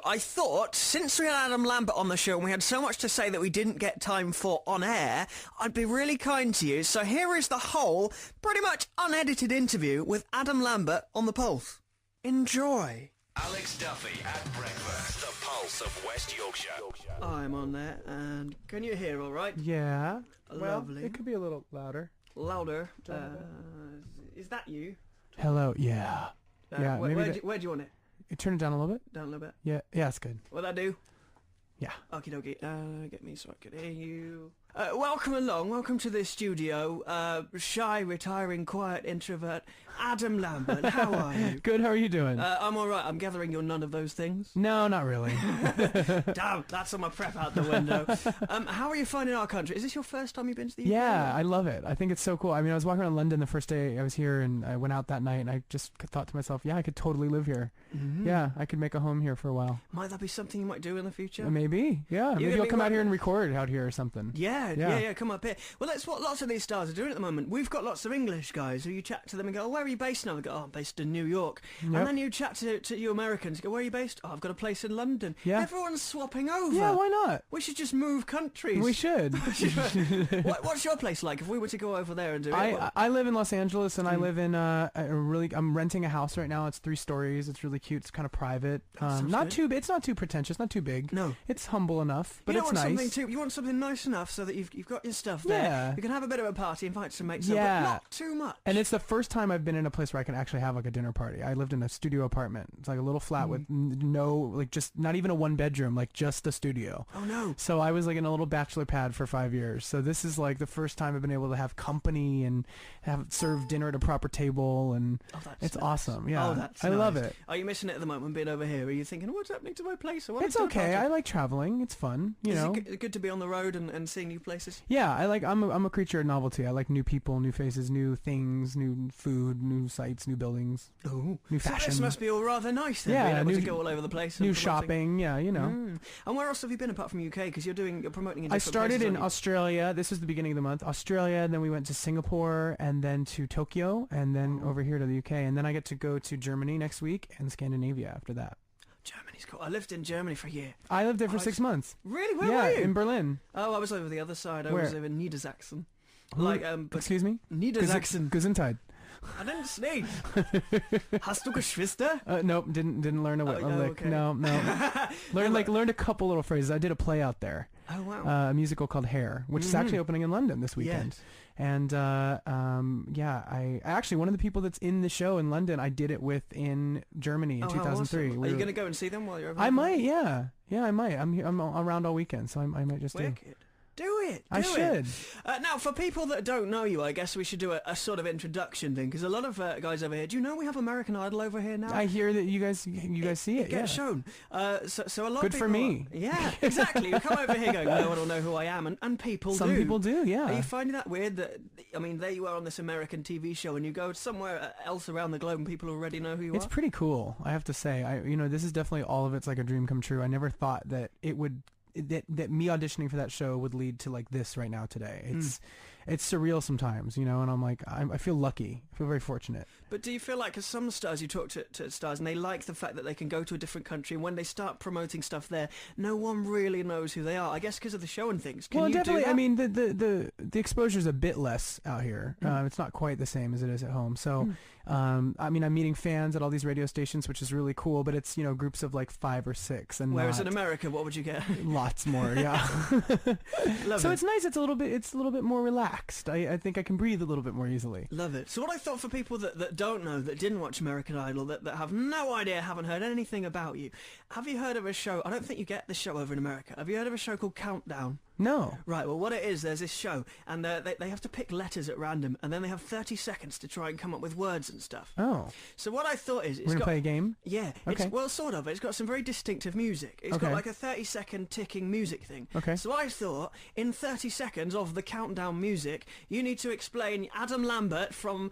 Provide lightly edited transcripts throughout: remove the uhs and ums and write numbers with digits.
I thought, since we had Adam Lambert on the show and we had so much to say that we didn't get time for on air, I'd be really kind to you. So here is the whole, pretty much unedited interview with Adam Lambert on The Pulse. Enjoy. Alex Duffy at breakfast, the pulse of West Yorkshire. I'm on there, and can you hear all right? Yeah. Lovely. Well, it could be a little louder. Louder. Is that you? Hello. Yeah. Yeah. Where do you want it? Turn it down a little bit. Down a little bit? Yeah. Yeah, it's good. What'd I do? Yeah. Okie dokie. Get me so I can hear you. Welcome along. Welcome to the studio. Shy, retiring, quiet, introvert, Adam Lambert. How are you? Good. How are you doing? I'm all right. I'm gathering you're none of those things. No, not really. Damn, that's on my prep out the window. How are you finding our country? Is this your first time you've been to the UK? Yeah, I love it. I think it's so cool. I mean, I was walking around London the first day I was here, and I went out that night, and I just thought to myself, yeah, I could totally live here. Mm-hmm. Yeah, I could make a home here for a while. Might that be something you might do in the future? Maybe. Yeah. Maybe you'll come out here and record out here or something. Yeah. Come up here. Well, that's what lots of these stars are doing at the moment. We've got lots of English guys who you chat to them and go, oh, where are you based now? They go, oh, I'm based in New York. Yep. And then you chat to you Americans, go, where are you based? Oh, I've got a place in London. Yeah. Everyone's swapping over. Yeah, why not? We should just move countries. We should. What's your place like if we were to go over there and do it? I live in Los Angeles, and I live in I'm renting a house right now. It's 3 stories. It's really cute. It's kind of private. It's not too pretentious, not too big. No. It's humble enough, but it's nice. You want something nice enough so that you've got your stuff there. Yeah. You can have a bit of a party, invite some mates over, but not too much. And it's the first time I've been in a place where I can actually have like a dinner party. I lived in a studio apartment. It's like a little flat with just not even a 1-bedroom, like just a studio. Oh no. So I was like in a little bachelor pad for 5 years. So this is like the first time I've been able to have company and serve dinner at a proper table, and it's nice. Awesome. Yeah. I love it. Are you missing it at the moment being over here? Are you thinking, what's happening to my place? It's okay. I like traveling. It's fun. You know. Is it good to be on the road and seeing new places? Yeah, I'm a creature of novelty. I like new people, new faces, new things, new food, new sights, new buildings. Oh, new fashion. So this must be all rather nice then. Yeah, being able to go all over the place. New shopping. Yeah, you know. And where else have you been apart from UK? Because you're promoting in different I started places, in Australia. This was the beginning of the month. Australia, and then we went to Singapore, and then to Tokyo, and then over here to the UK, and then I get to go to Germany next week and Scandinavia after that. Germany's cool. I lived in Germany for a year. I lived there for 6 months. Really? Where were you? Yeah, in Berlin. Oh, I was over the other side. I Where? was over in Niedersachsen. Excuse me? Niedersachsen. Gesundheit. I didn't sneeze. Hast du Geschwister? Nope, didn't learn a lick. Okay. No. learned a couple little phrases. I did a play out there. Oh wow. A musical called Hair, which is actually opening in London this weekend. Yes. And I actually, one of the people that's in the show in London, I did it with in Germany in 2003. Awesome. Are you going to go and see them while you're over there? I might, yeah. Yeah, I might. I'm around all weekend, so I might just Wicked. Do it. I should. Now, for people that don't know you, I guess we should do a sort of introduction thing, because a lot of guys over here, do you know we have American Idol over here now? I hear that you guys see it. It gets shown. So a lot Good of people... for me. Yeah, exactly. You come over here going, no one will know who I am, and people do. Some people do, yeah. Are you finding that weird that, I mean, there you are on this American TV show, and you go somewhere else around the globe and people already know who you are? It's pretty cool, I have to say. This is definitely all of it's like a dream come true. I never thought that it would... That me auditioning for that show would lead to like this right now today. It's surreal sometimes, and I'm like, I feel lucky. I feel very fortunate. But do you feel like, because some stars, you talk to stars and they like the fact that they can go to a different country, and when they start promoting stuff there, no one really knows who they are, I guess because of the show and things. Can you definitely. do that? I mean, the exposure's a bit less out here. It's not quite the same as it is at home. So, I mean, I'm meeting fans at all these radio stations, which is really cool, but it's, groups of like 5 or 6. And whereas in America, what would you get? Lots more, yeah. So it's nice. It's a little bit more relaxed. I think I can breathe a little bit more easily. Love it. So what I thought for people that don't know, that didn't watch American Idol, that have no idea, haven't heard anything about you, have you heard of a show? I don't think you get the show over in America. Have you heard of a show called Countdown? No. Right, well, what it is, there's this show, and they have to pick letters at random, and then they have 30 seconds to try and come up with words and stuff. Oh. So what I thought is... We're going to play a game? Yeah. Okay. Well, sort of. It's got some very distinctive music. It's got like a 30-second ticking music thing. Okay. So I thought, in 30 seconds of the countdown music, you need to explain Adam Lambert from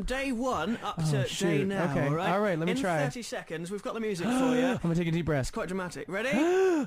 day one up to day now, okay. all right, let me try. In 30 seconds, we've got the music for you. I'm going to take a deep breath. It's quite dramatic. Ready?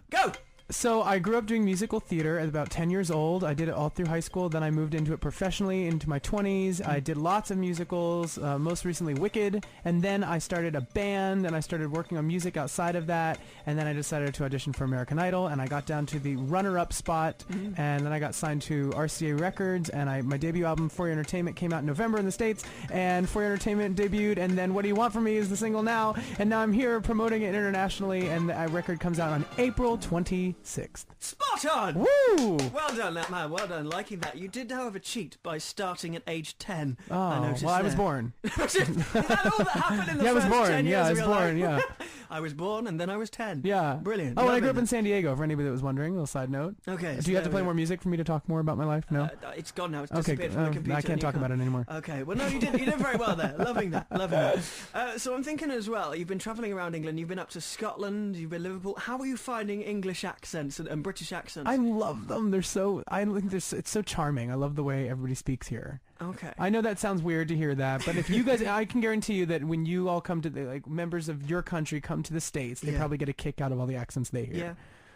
Go! So I grew up doing musical theater at about 10 years old. I did it all through high school. Then I moved into it professionally into my 20s. I did lots of musicals, most recently Wicked. And then I started a band, and I started working on music outside of that. And then I decided to audition for American Idol, and I got down to the runner-up spot. And then I got signed to RCA Records, and my debut album, For Your Entertainment, came out in November in the States. And For Your Entertainment debuted, and then What Do You Want From Me is the single now. And now I'm here promoting it internationally, and the record comes out on April 26th. Spot on! Woo! Well done, that man. Well done. Liking that. You did, however, cheat by starting at age 10. Oh, I noticed well, I was there. born. Is that all that happened in the Yeah, I was first born. 10 years Yeah, I of was your born. life? Yeah. I was born and then I was 10. Yeah. Brilliant. Oh, and I Loving grew up in that. San Diego, for anybody that was wondering. A little side note. Okay. Do you have to play more music for me to talk more about my life? No? It's gone now. It's Okay, disappeared from the computer. I can't and you talk about it anymore. Okay. Well, no, you did very well there. Loving that. Loving that. So I'm thinking as well, you've been travelling around England. You've been up to Scotland. You've been Liverpool. How are you finding English accents and British accents? I love them. I think it's so charming. I love the way everybody speaks here. Okay. I know that sounds weird to hear that, but if you guys, I can guarantee you that when you all come to members of your country come to the States, they probably get a kick out of all the accents they hear. Yeah.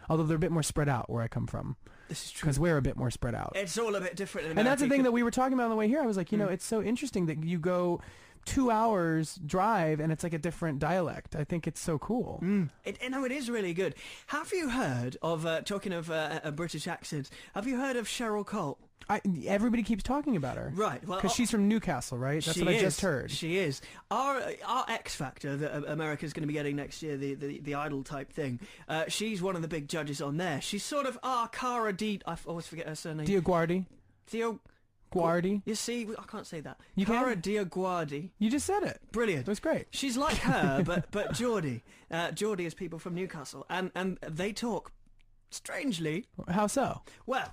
Although they're a bit more spread out where I come from. This is true. Because we're a bit more spread out. It's all a bit different. And that's the thing that we were talking about on the way here. I was like, you know, it's so interesting that you go 2 hours drive and it's like a different dialect. I think it's so cool. It is really good. Have you heard of, talking of a British accent, have you heard of Cheryl Cole? Everybody keeps talking about her. Right. Well, because she's from Newcastle, right? That's what I just heard. She is. Our X Factor that America's going to be getting next year, the Idol type thing, she's one of the big judges on there. She's sort of Cara D... I always forget her surname. Diaguardi. Guardi. You see, I can't say that. You Cara Diaguardi. You just said it. Brilliant. It was great. She's like her, but Geordie. Geordie is people from Newcastle, and they talk strangely. How so? Well,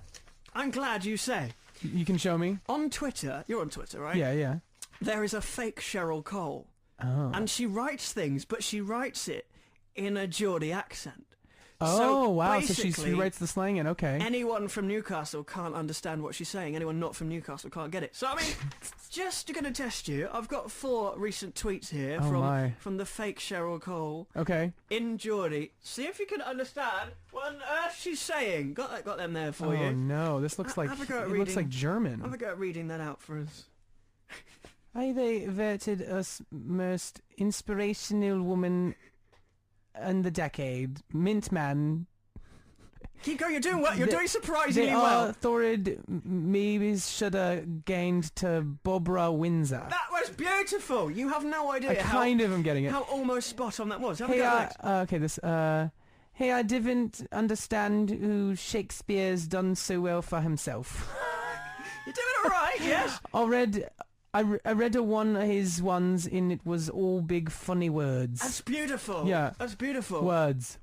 I'm glad you say. You can show me? On Twitter, you're on Twitter, right? Yeah. There is a fake Cheryl Cole. Oh. And she writes things, but she writes it in a Geordie accent. Oh, so wow. So she basically, writes the slang in. Okay. Anyone from Newcastle can't understand what she's saying. Anyone not from Newcastle can't get it. So, I mean, just going to test you. I've got 4 recent tweets here from the fake Cheryl Cole. Okay. In Geordie. See if you can understand what on earth she's saying. Got them there for you. Oh, no. This looks like... looks like German. Have a go at reading that out for us. I voted us most inspirational woman in the decade, Mint Man. Keep going, you're doing well. You're doing surprisingly well. Thorid maybe should have gained to Barbara Windsor. That was beautiful. You have no idea I kind of am getting it. how almost spot on that was. Have a Hey, go next. okay, this, hey, I didn't understand who Shakespeare's done so well for himself. You're doing all right, yes. I read one of his ones and it was all big funny words. That's beautiful. Yeah. That's beautiful. Words.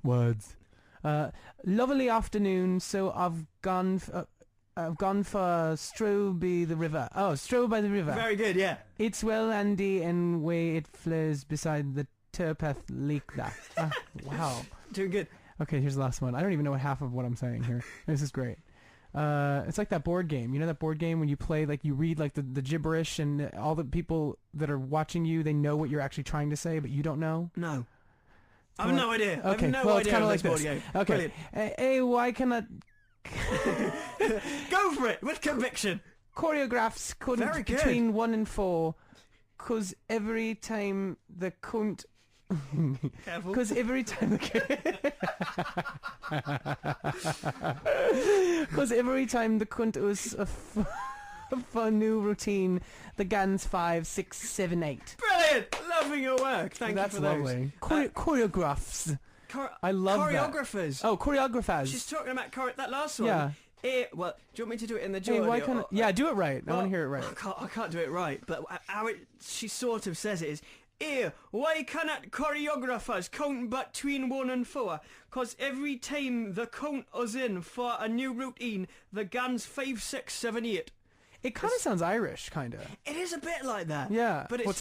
Lovely afternoon, so I've gone for stroll by the river. Oh, stroll by the river. Very good, yeah. It's well handy and way it flows beside the Turpath Lake there. Wow. Doing good. Okay, here's the last one. I don't even know half of what I'm saying here. This is great. It's like that board game. You know that board game when you play, like, you read, like, the gibberish and all the people that are watching you, they know what you're actually trying to say, but you don't know? No. I have no idea. Okay, I have no well, idea it's kind of of like this this. board game. Okay. Brilliant. Hey, why can I... Go for it, with conviction. Choreographs couldn't Very good. between 1 and 4, because every time the cunt... Careful. Because every time the cunt was a new routine, the guns 5, 6, 7, 8. Brilliant. Loving your work. Thank you for lovely. those. Choreographs. I love choreographers. that. Oh, choreographers. She's talking about that last one. Yeah. Well, do you want me to do it in the Hey, Geordie? why can't yeah, do it right. I want to hear it right. I can't do it right, but she sort of says it is, why cannot choreographers count between 1 and 4? 'Cause every time the count is in for a new routine, the guns 5, 6, 7, 8. It kind of sounds Irish, kind of. It is a bit like that. Yeah. But it's